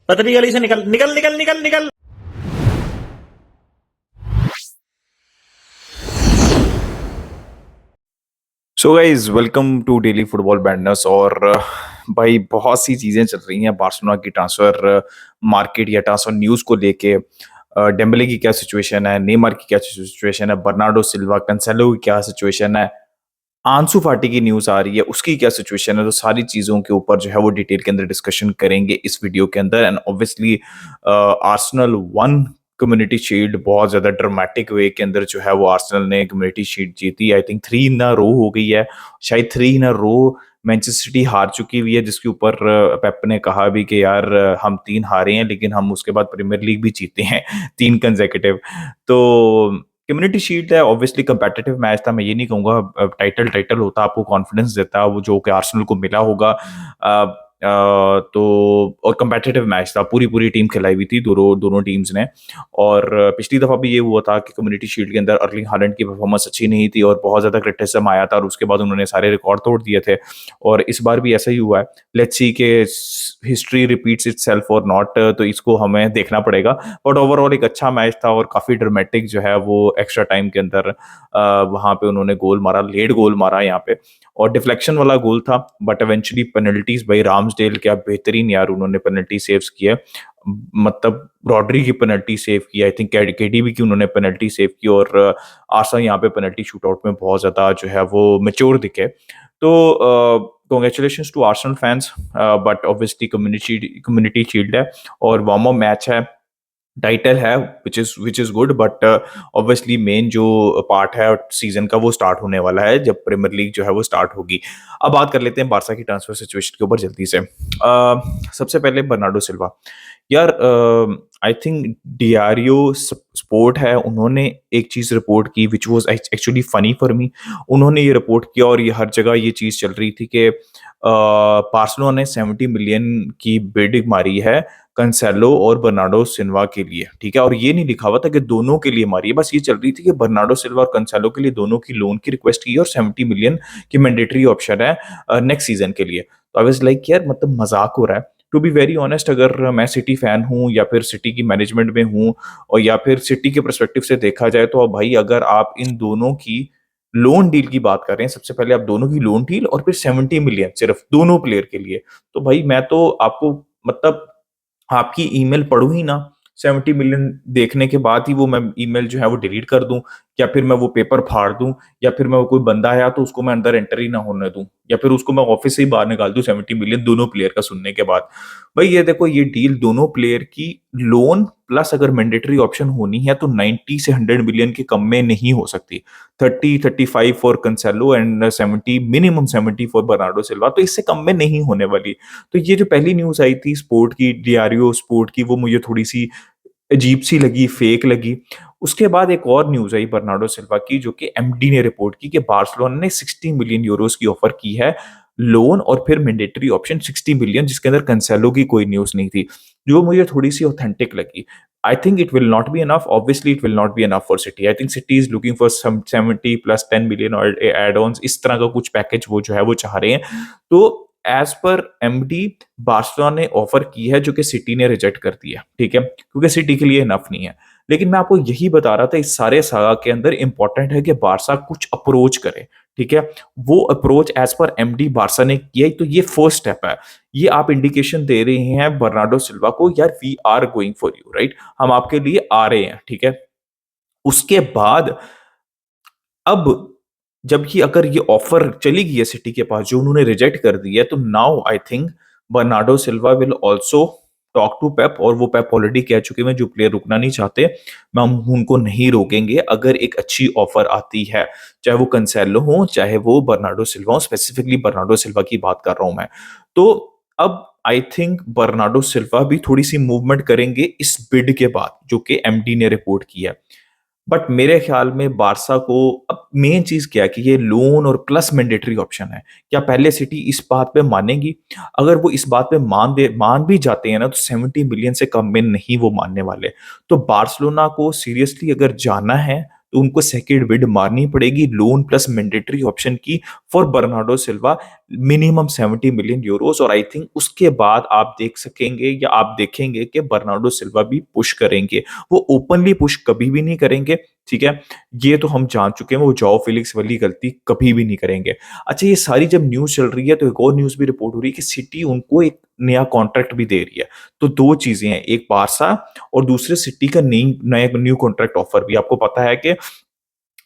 पतली गली से निकल निकल निकल निकल निकल। So guys welcome to daily football badness. और भाई बहुत सी चीज़ें चल रही हैं बार्सिलोना की ट्रांसफ़र मार्केट या ट्रांसफ़र न्यूज़ को लेके। डेम्बले की क्या सिचुएशन है, नेमार की क्या सिचुएशन है, बर्नार्डो सिल्वा, कैंसेलो की क्या सिचुएशन है, आंसू फाटी की न्यूज़ आ रही है उसकी क्या सिचुएशन है। तो सारी चीज़ों के ऊपर जो है वो डिटेल के अंदर डिस्कशन करेंगे इस वीडियो के अंदर। And obviously Arsenal one community shield बहुत ज़्यादा ड्रामेटिक वे के अंदर जो है वो आर्सेनल ने कम्युनिटी शील्ड जीती। आई थिंक 3 इन अ रो हो गई है, शायद 3 इन अ रो मैनचेस्टर सिटी हार चुकी हुई है, जिसके ऊपर पेप ने कहा भी कि यार हम 3 हारे हैं लेकिन हम उसके बाद प्रीमियर लीग भी जीते हैं 3 कंसेक्यूटिव। तो कम्युनिटी शील्ड है, ऑब्वियसली कंपेटिटिव मैच था। मैं ये नहीं कहूंगा टाइटल टाइटल होता, आपको कॉन्फिडेंस देता वो जो कि आर्सेनल को मिला होगा। तो और कंपेटिटिव मैच था, पूरी पूरी टीम खिलाई हुई थी दोनों दोनों टीम्स ने। और पिछली दफा भी ये हुआ था कि कम्युनिटी शील्ड के अंदर अर्लिंग हालैंड की परफॉर्मेंस अच्छी नहीं थी और बहुत ज्यादा क्रिटिसिज्म आया था और उसके बाद उन्होंने सारे रिकॉर्ड तोड़ दिए थे। और इस बार भी ऐसा ही हुआ है। लेट्स सी के हिस्ट्री रिपीट्स इटसेल्फ और नॉट, तो इसको हमें देखना पड़ेगा। बट ओवरऑल एक अच्छा मैच था और काफी ड्रामेटिक जो है वो एक्स्ट्रा टाइम के अंदर वहां पे उन्होंने गोल मारा, लेट गोल मारा यहाँ पे। और डिफ्लेक्शन वाला गोल था बट इवेंचुअली पेनल्टीज, भाई राम्सडेल क्या बेहतरीन यार उन्होंने पेनल्टी सेव्स किया। मतलब रॉड्री की पेनल्टी सेव की, आई थिंक केडीबी की उन्होंने पेनल्टी सेव की। और आशा यहाँ पे पेनल्टी शूटआउट में बहुत ज्यादा जो है वो मेच्योर दिखे। तो congratulations to Arsenal fans. But obviously community shield है और वार्म अप मैच है, टाइटल है, which is good. But obviously main जो पार्ट है सीजन का वो स्टार्ट होने वाला है जब प्रीमियर लीग जो है वो स्टार्ट होगी। अब बात कर लेते हैं बारसा की ट्रांसफर सिचुएशन के ऊपर जल्दी से। सबसे पहले बर्नार्डो सिल्वा, यार आई थिंक डियारियो स्पोर्ट है, उन्होंने एक चीज रिपोर्ट की which was actually funny for me. उन्होंने ये रिपोर्ट किया और ये हर जगह ये चीज चल रही थी कि बार्सिलोना ने 70 मिलियन की बिड मारी है कंसेलो और बर्नार्डो सिल्वा के लिए, ठीक है। और ये नहीं लिखा हुआ था कि दोनों के लिए मारी है, बस ये चल रही थी कि बर्नार्डो सिल्वा और कंसेलो के लिए दोनों की लोन की रिक्वेस्ट की है और 70 मिलियन की मैंडेटरी ऑप्शन है नेक्स्ट सीजन के लिए। तो आई वाज लाइक यार मतलब मजाक हो रहा है। टू बी वेरी ऑनेस्ट, अगर मैं सिटी फैन हूँ या फिर सिटी की मैनेजमेंट में हूँ और या फिर सिटी के परस्पेक्टिव से देखा जाए तो अब भाई अगर आप इन दोनों की लोन डील की बात कर रहे हैं, सबसे पहले आप दोनों की लोन डील और फिर 70 मिलियन सिर्फ दोनों प्लेयर के लिए, तो भाई मैं तो आपको मतलब आपकी ईमेल पढूँ ही ना, 70 मिलियन देखने के बाद ही वो मैं ईमेल जो है वो डिलीट कर दूँ या फिर मैं वो पेपर फाड़ दूँ या फिर मैं वो कोई बंदा आया तो उसको मैं अंदर एंटर ही ना होने दूँ या फिर उसको मैं ऑफिस से ही बाहर निकाल दूँ 70 मिलियन दोनों प्लेयर का सुनने के बाद। भाई ये देखो, ये डील दोनों प्लेयर की लोन प्लस अगर मैंडेटरी ऑप्शन होनी है तो 90 से 100 मिलियन के कम में नहीं हो सकती। 30-35 for कंसेलो and 70, minimum 70 for Bernardo Silva, तो इससे कम में नहीं होने वाली। तो ये जो पहली न्यूज़ आई थी स्पोर्ट की, डियारियो स्पोर्ट की, वो मुझे थोड़ी-सी अजीब सी लगी, फेक लगी। उसके बाद एक और न्यूज़ आई बर्नार्डो सिल्वा की जो कि एमडी ने रिपोर्ट की कि बार्सिलोना ने 60 मिलियन यूरोज़ की ऑफर की है, लोन और फिर मैंडेटरी ऑप्शन 60 मिलियन, जिसके अंदर कैंसेलो की कोई न्यूज़ नहीं थी, जो मुझे थोड़ी-सी ऑथेंटिक लगी। I think it will not be enough, obviously it will not be enough for City. I think City is looking for some 70 plus 10 million और एड-ऑन्स, इस तरह का कुछ पैकेज वो जो है वो चाह रहे हैं। तो एज़ पर एमडी बार्सिलोना ने ऑफर की है जो कि सिटी ने रिजेक्ट कर दी है, ठीक है? क्योंकि सिटी के लिए इनफ नहीं है। लेकिन मैं आपको यही बता रहा था इस सारे सागा के अंदर इंपॉर्टेंट है कि बार्सा कुछ अप्रोच करे, ठीक है? वो approach as per MD Barca ने किया, तो ये फर्स्ट स्टेप है। ये आप इंडिकेशन दे रहे हैं बर्नार्डो सिल्वा को, यार we are going for you, right? हम आपके लिए आ रहे हैं, ठीक है? उसके बाद अब जब ये अगर ये ऑफर चली गई है सिटी के पास जो उन्होंने रिजेक्ट कर दी है, तो now I think Bernardo Silva will also talk to Pep, और वो पेप ऑलरेडी कह चुके हैं जो प्लेयर रुकना नहीं चाहते हम उनको नहीं रोकेंगे अगर एक अच्छी ऑफर आती है, चाहे वो कंसेलो हो चाहे वो बर्नार्डो सिल्वा हो। स्पेसिफिकली बर्नार्डो सिल्वा की बात कर रहा हूं मैं। तो अब आई थिंक बर्नार्डो सिल्वा भी थोड़ी सी मूवमेंट करेंगे इस बिड के बाद जो कि एमडी ने रिपोर्ट की है। बट मेरे ख्याल में बारसा को अब मेन चीज क्या है कि ये लोन और प्लस मैंडेटरी ऑप्शन है, क्या पहले सिटी इस बात पे मानेगी? अगर वो इस बात पे मान भी जाते हैं ना, तो 70 मिलियन से कम में नहीं वो मानने वाले। तो बार्सिलोना को सीरियसली अगर जाना है तो उनको सेकंड बिड मारनी पड़ेगी लोन प्लस मैंडेटरी ऑप्शन की for Bernardo Silva, minimum 70 million Euros. और आई थिंक उसके बाद आप देख सकेंगे या आप देखेंगे कि बर्नार्डो सिल्वा भी पुश करेंगे। वो ओपनली पुश कभी भी नहीं करेंगे, ठीक है, ये तो हम जान चुके हैं, वो जॉव फेलिक्स वाली गलती कभी भी नहीं करेंगे। अच्छा, ये सारी जब न्यूज़ चल रही है तो एक और न्यूज़ भी रिपोर्ट हो रही है कि सिटी उनको एक नया कॉन्ट्रैक्ट भी दे रही है। तो 2 चीज़ें हैं, एक बार्सा और दूसरे सिटी का नया न्यू कॉन्ट्रैक्ट ऑफर भी। आपको पता है कि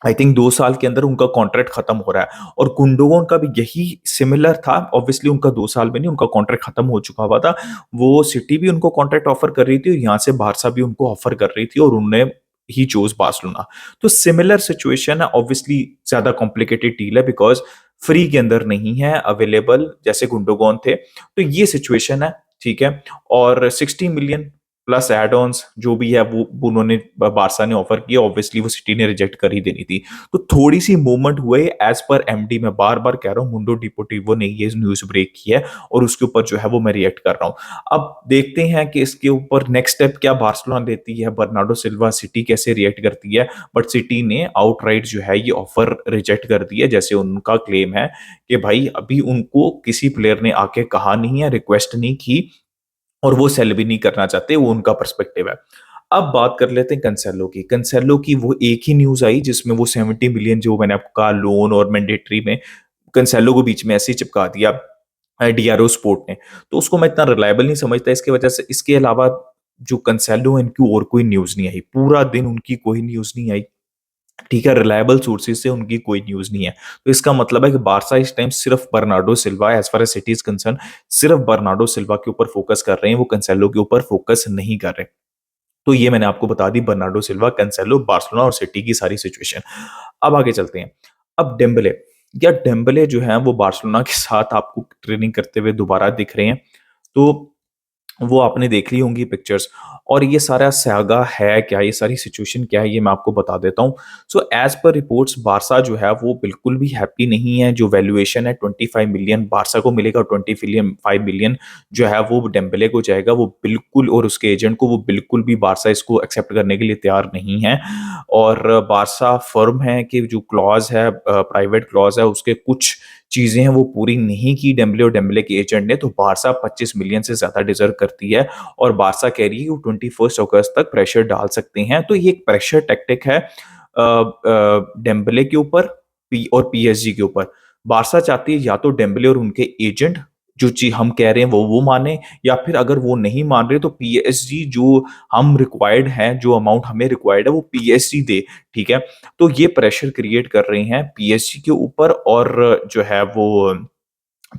आई थिंक 2 साल के अंदर उनका कॉन्ट्रैक्ट खत्म हो रहा है और गुंडोगन का भी यही सिमिलर था। ऑब्वियसली उनका 2 साल में नहीं, उनका कॉन्ट्रैक्ट खत्म हो चुका हुआ था। वो सिटी भी उनको कॉन्ट्रैक्ट ऑफर कर रही थी और यहाँ से बार्सा भी उनको ऑफर कर रही थी और उन्होंने ही चोज़ बार्सिलोना। तो सिमिलर सिचुएशन है, ऑब्वियसली ज़्यादा कॉम्प्लिकेटेड डील है बिकॉज़ फ्री के अंदर नहीं है अवेलेबल जैसे गुंडोगन थे। तो ये सिचुएशन है, ठीक है? और 60 मिलियन प्लस एड ऑन्स जो भी है वो उन्होंने बार्सा ने ऑफर किया, ऑब्वियसली वो सिटी ने रिजेक्ट कर ही देनी थी। तो थोड़ी सी मूवमेंट हुए एज पर एमडी, मैं बार बार कह रहा हूँ मुंडो डिपोर्टिवो ने ये न्यूज ब्रेक की है और उसके ऊपर जो है वो मैं रिएक्ट कर रहा हूँ। अब देखते हैं कि इसके ऊपर नेक्स्ट स्टेप क्या बार्सिलोना लेती है, बर्नार्डो सिल्वा सिटी कैसे रिएक्ट करती है। बट सिटी ने आउटराइट जो है ये ऑफर रिजेक्ट कर दिया, जैसे उनका क्लेम है कि भाई अभी उनको किसी प्लेयर ने आके कहा नहीं है, रिक्वेस्ट नहीं की और वो सेल भी नहीं करना चाहते, वो उनका पर्सपेक्टिव है। अब बात कर लेते हैं कैंसेलो की। कैंसेलो की वो एक ही न्यूज़ आई जिसमें वो 70 मिलियन जो मैंने आपको कहा लोन और मैंडेटरी में कैंसेलो को बीच में ऐसे ही चिपका दिया डीआरओ स्पोर्ट ने। तो उसको मैं इतना रिलायबल नहीं समझता इसकी वजह से। इसके अलावा जो कैंसेलो है इनकी और कोई न्यूज़ नहीं आई। पूरा दिन उनकी कोई न्यूज़ नहीं आई। ठीक है, रिलायबल सोर्सेज से उनकी कोई न्यूज़ नहीं है। तो इसका मतलब है कि बार्सा इस टाइम सिर्फ Bernardo Silva as far as city is concern सिर्फ बर्नार्डो सिल्वा के ऊपर फोकस कर रहे हैं, वो कैंसेलो के ऊपर फोकस नहीं कर रहे। तो ये मैंने आपको बता दी बर्नार्डो सिल्वा, कैंसेलो, बार्सिलोना और सिटी की सारी सिचुएशन। अब आगे चलते हैं। अब डेम्बले, या डेम्बले जो है वो बार्सिलोना के साथ आपको ट्रेनिंग करते हुए दोबारा दिख रहे हैं। तो वो आपने देख ली होंगी पिक्चर्स। और ये सारा सागा है क्या, ये सारी सिचुएशन क्या है, ये मैं आपको बता देता हूँ। So as per reports Barca जो है वो बिल्कुल भी हैप्पी नहीं है। जो वैल्यूएशन है 25 मिलियन बार्सा को मिलेगा, 25 मिलियन जो है वो डेम्बले को जाएगा, वो बिल्कुल, और उसके एजेंट को, वो बिल्कुल भी बार्सा इसको एक्सेप्ट करने के लिए तैयार नहीं है। और बार्सा फर्म है कि जो क्लॉज है, प्राइवेट क्लॉज है, उसके कुछ चीज़ें हैं वो पूरी नहीं की डेम्बले और डेम्बले के एजेंट ने, तो बार्सा 25 मिलियन से ज़्यादा डिज़र्व करती है। और बार्सा कह रही है कि वो 21 अगस्त तक प्रेशर डाल सकते हैं। तो ये एक प्रेशर टैक्टिक है डेम्बले के ऊपर और पीएसजी के ऊपर। बार्सा चाहती है या तो डेम्बले और उनके एजेंट जो चीज़ हम कह रहे हैं वो माने, या फिर अगर वो नहीं मान रहे तो पीएसजी जो हम रिक्वायर्ड हैं, जो अमाउंट हमें रिक्वायर्ड है वो पीएसजी दे, ठीक है। तो ये प्रेशर क्रिएट कर रहे हैं पीएसजी के ऊपर और जो है वो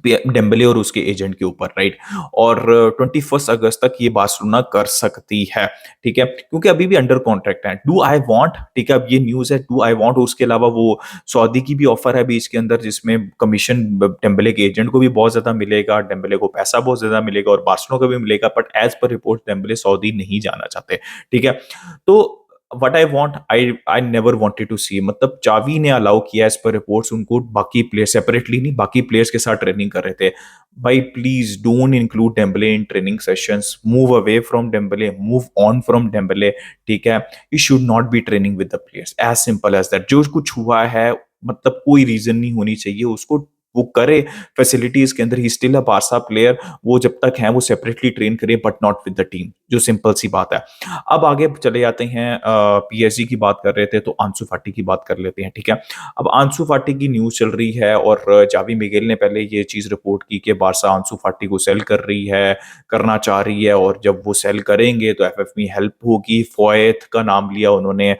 डेम्बले और उसके एजेंट के ऊपर, राइट। और 21 अगस्त तक ये बार्सिलोना कर सकती है, ठीक है, क्योंकि अभी भी अंडर कॉन्ट्रैक्ट है। डू आई वांट, ठीक है, अब ये न्यूज़ है, डू आई वांट। उसके अलावा वो सऊदी की भी ऑफर है बीच के अंदर जिसमें कमीशन डेम्बले के एजेंट को भी बहुत ज्यादा मिलेगा, डेम्बले को पैसा बहुत ज्यादा मिलेगा और बार्सिलोना को भी मिलेगा। But as per report Dembele Saudi नहीं जाना चाहते, ठीक है। तो what I want, I never wanted to see, मतलब चावी ने अलाउ किया एज पर रिपोर्ट्स उनको, बाकी प्लेयर सेपरेटली नहीं, बाकी प्लेयर्स के साथ ट्रेनिंग कर रहे थे। भाई please don't include Dembele in training sessions, move away from Dembele, move on from Dembele, ठीक है। You should not be training with the players, as simple as that. जो कुछ हुआ है, मतलब कोई रीजन नहीं होनी चाहिए उसको, वो करे फैसिलिटीज के अंदर, he still a Barca player. वो जब तक है वो सेपरेटली ट्रेन करे but not with the team, जो सिंपल सी बात है। अब आगे चले जाते हैं, पीएसजी की बात कर रहे थे तो आंसू फाटी की बात कर लेते हैं, ठीक है। अब आंसू फाटी की न्यूज़ चल रही है और जावी मिगेल ने पहले ये चीज़ रिपोर्ट की कि बार्सा आंसू फाटी को सेल कर रही है, करना चाह रही है, और जब वो सेल करेंगे तो एफएफ में हेल्प होगी। फोएथ का नाम लिया उन्होंने,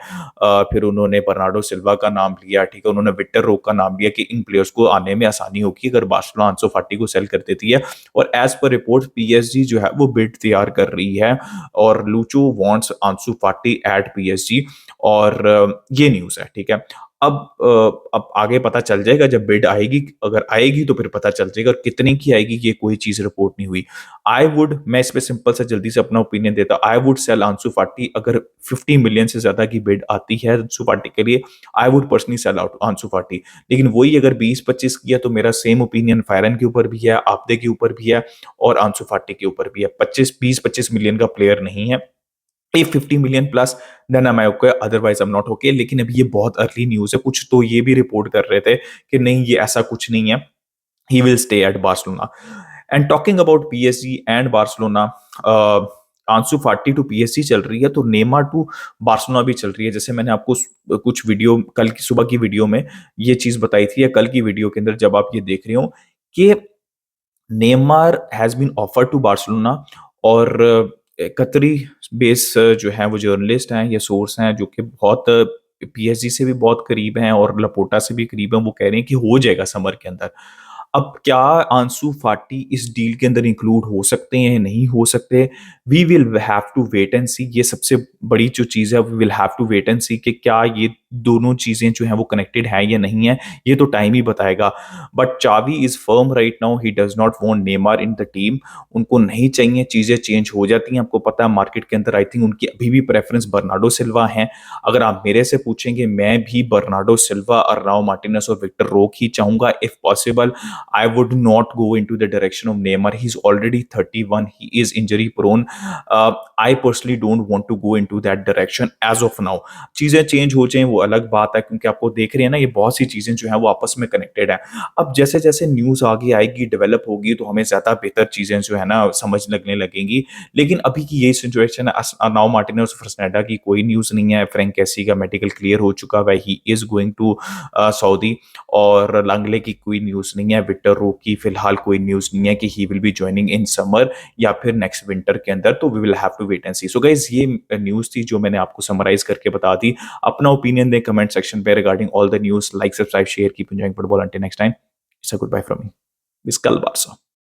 फिर उन्होंने बर्नार्डो सिल्वा का नाम लिया, ठीक है, उन्होंने विक्टर रोक का नाम लिया कि इन प्लेयर्स को आने में आसानी होगी अगर बार्सिलोना आंसू फाटी को सेल कर देती है। और एज पर रिपोर्ट पीएसजी जो है वो बिड तैयार कर रही है और लूचो वांट्स आंसू फाटी एट पीएसजी। और ये न्यूज़ है, ठीक है। अब आगे पता चल जाएगा जब बिड आएगी, अगर आएगी तो फिर पता चल जाएगा, और कितने की आएगी ये कोई चीज रिपोर्ट नहीं हुई। मैं इस पे सिंपल से जल्दी से अपना ओपिनियन देता, आई वुड सेल आंसू फाटी अगर 50 मिलियन से ज्यादा की बिड आती है आंसू फाटी के लिए, I would personally sell out आंसू फाटी। लेकिन वही अगर 20-25 किया तो मेरा सेम ओपिनियन फायरन के ऊपर भी है, आपदे के ऊपर भी है और आंसू फाटी के ऊपर भी है। 25-20-25 मिलियन का प्लेयर नहीं है, if 50 million plus, then am I okay, otherwise I'm not okay। लेकिन अभी ये बहुत अर्ली न्यूज़ है, कुछ तो ये भी रिपोर्ट कर रहे थे कि नहीं ये ऐसा कुछ नहीं है, he will stay at Barcelona। And talking about PSG and Barcelona, आंसू फाटी टू PSG चल रही है तो नेमार टू बार्सिलोना भी चल रही है। जैसे मैंने आपको कुछ वीडियो कल की सुबह की वीडियो में ये चीज़ बताई थी, या कल की वीडियो के अंदर जब आप ये देख रहे हो कि Neymar has been offered to Barcelona. और कतरी बेस जो है वो जर्नलिस्ट हैं, ये सोर्स हैं जो कि बहुत PSG से भी बहुत करीब हैं और लपोटा से भी करीब हैं, वो कह रहे हैं कि हो जाएगा समर के अंदर। अब क्या आंसू फाटी इस डील के अंदर इंक्लूड हो सकते हैं, नहीं हो सकते, we will have to wait and see. ये सबसे बड़ी जो चीज़ है, we will have to wait and see कि क्या ये दोनों चीज़ें जो हैं वो कनेक्टेड हैं या नहीं है, ये तो टाइम ही बताएगा। बट चावी is firm right now, he does not want Neymar in the team. उनको नहीं चाहिए, चीज़ें चेंज हो जाती हैं। आपको पता है मार्केट के अंदर आई थिंक उनकी अभी भी प्रेफरेंस बर्नार्डो सिल्वा है। अगर आप मेरे से पूछेंगे, मैं भी बर्नार्डो सिल्वा, अर्नाओ मार्टिनेज और विक्टर रोक ही चाहूंगा if possible. I would not go into the direction of Neymar. He's already 31. He is injury prone. I personally don't want to go into that direction as of now. चीज़ें change हो जाएं वो अलग बात है, क्योंकि आपको देख रहे हैं ना, ये बहुत सी चीज़ें जो हैं वो आपस में कनेक्टेड हैं। अब जैसे जैसे न्यूज़ आगे आएगी, डेवलप होगी, तो हमें ज़्यादा बेहतर चीज़ें जो है ना समझ लगने लगेंगी। लेकिन अभी की ये सिचुएशन है, नाउ मार्टिनेज और फ्रेस्नेडा की कोई न्यूज़ नहीं है। फ्रैंक कैसी का मेडिकल क्लियर हो चुका है, he is going to Saudi. और लांगले की कोई न्यूज़ नहीं है। विक्टर रो की फिलहाल कोई न्यूज़ नहीं है कि he will be joining in summer या फिर नेक्स्ट विंटर के अंदर। तो we will have to wait and see. So guys, ये न्यूज़ थी जो मैंने आपको समराइज करके बता दी। अपना ओपिनियन दें कमेंट सेक्शन पे regarding all the news. Like, subscribe, share, keep enjoying football. Until next time, it's a good bye from me, विस्कल बारसा।